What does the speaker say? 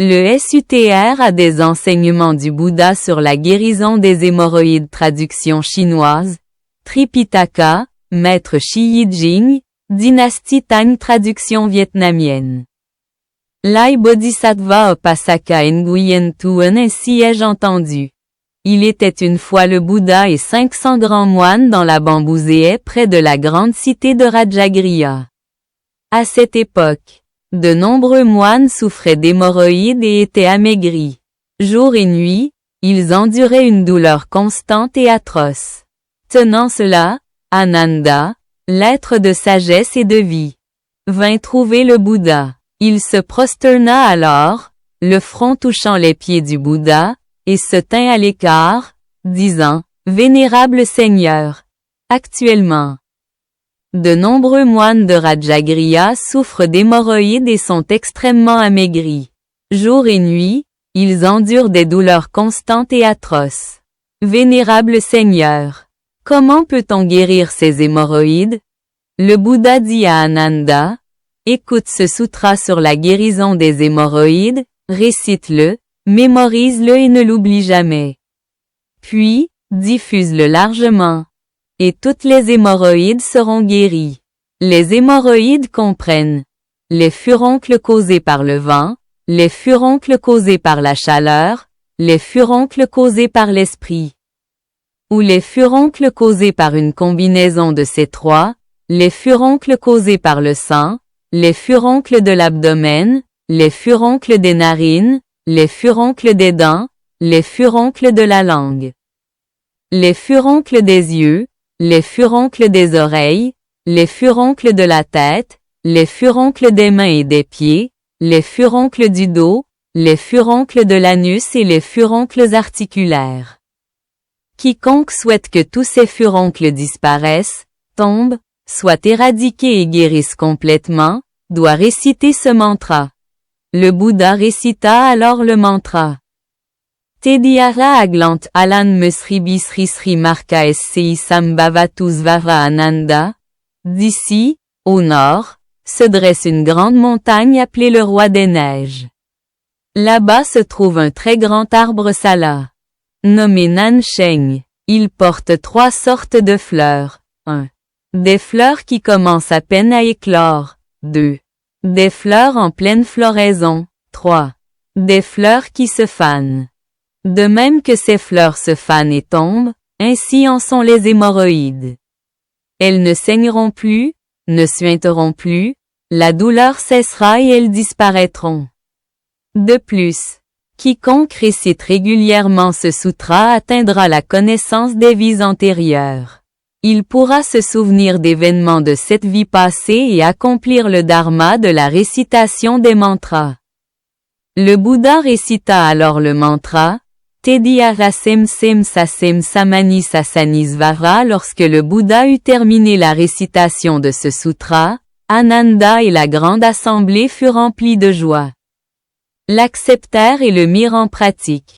Le SUTR a des enseignements du Bouddha sur la guérison des hémorroïdes. Traduction chinoise. Tripitaka, Maître Shi Yi-jing, Dynastie Tang. Traduction vietnamienne. Lai Bodhisattva Upasaka Nguyen Tuan. Ainsi ai-je entendu. Il était une fois le Bouddha et 500 grands moines dans la bambouséaie près de la grande cité de Rajagriha. À cette époque, de nombreux moines souffraient d'hémorroïdes et étaient amaigris. Jour et nuit, ils enduraient une douleur constante et atroce. Tenant cela, Ananda, l'être de sagesse et de vie, vint trouver le Bouddha. Il se prosterna alors, le front touchant les pieds du Bouddha, et se tint à l'écart, disant, « Vénérable Seigneur, actuellement, de nombreux moines de Rajagriha souffrent d'hémorroïdes et sont extrêmement amaigris. Jour et nuit, ils endurent des douleurs constantes et atroces. Vénérable Seigneur, comment peut-on guérir ces hémorroïdes? » Le Bouddha dit à Ananda, « Écoute ce sutra sur la guérison des hémorroïdes, récite-le, mémorise-le et ne l'oublie jamais. Puis, diffuse-le largement. Et toutes les hémorroïdes seront guéries. Les hémorroïdes comprennent les furoncles causés par le vent, les furoncles causés par la chaleur, les furoncles causés par l'esprit, ou les furoncles causés par une combinaison de ces trois, les furoncles causés par le sang, les furoncles de l'abdomen, les furoncles des narines, les furoncles des dents, les furoncles de la langue, les furoncles des yeux, les furoncles des oreilles, les furoncles de la tête, les furoncles des mains et des pieds, les furoncles du dos, les furoncles de l'anus et les furoncles articulaires. Quiconque souhaite que tous ces furoncles disparaissent, tombent, soient éradiqués et guérissent complètement, doit réciter ce mantra. Le Bouddha récita alors le mantra. Tediara aglant alan mesribi sri sri marka sci sambhavatus vara ananda. D'ici, au nord, se dresse une grande montagne appelée le roi des neiges. Là-bas se trouve un très grand arbre sala, nommé Nansheng. Il porte 3 sortes de fleurs. 1. Des fleurs qui commencent à peine à éclore. 2. Des fleurs en pleine floraison. 3. Des fleurs qui se fanent. De même que ces fleurs se fanent et tombent, ainsi en sont les hémorroïdes. Elles ne saigneront plus, ne suinteront plus, la douleur cessera et elles disparaîtront. De plus, quiconque récite régulièrement ce sutra atteindra la connaissance des vies antérieures. Il pourra se souvenir d'événements de cette vie passée et accomplir le dharma de la récitation des mantras. Le Bouddha récita alors le mantra, Tediara sem sem sasem samani sasanisvara. Lorsque le Bouddha eut terminé la récitation de ce sutra, Ananda et la grande assemblée furent remplis de joie. L'acceptèrent et le mirent en pratique.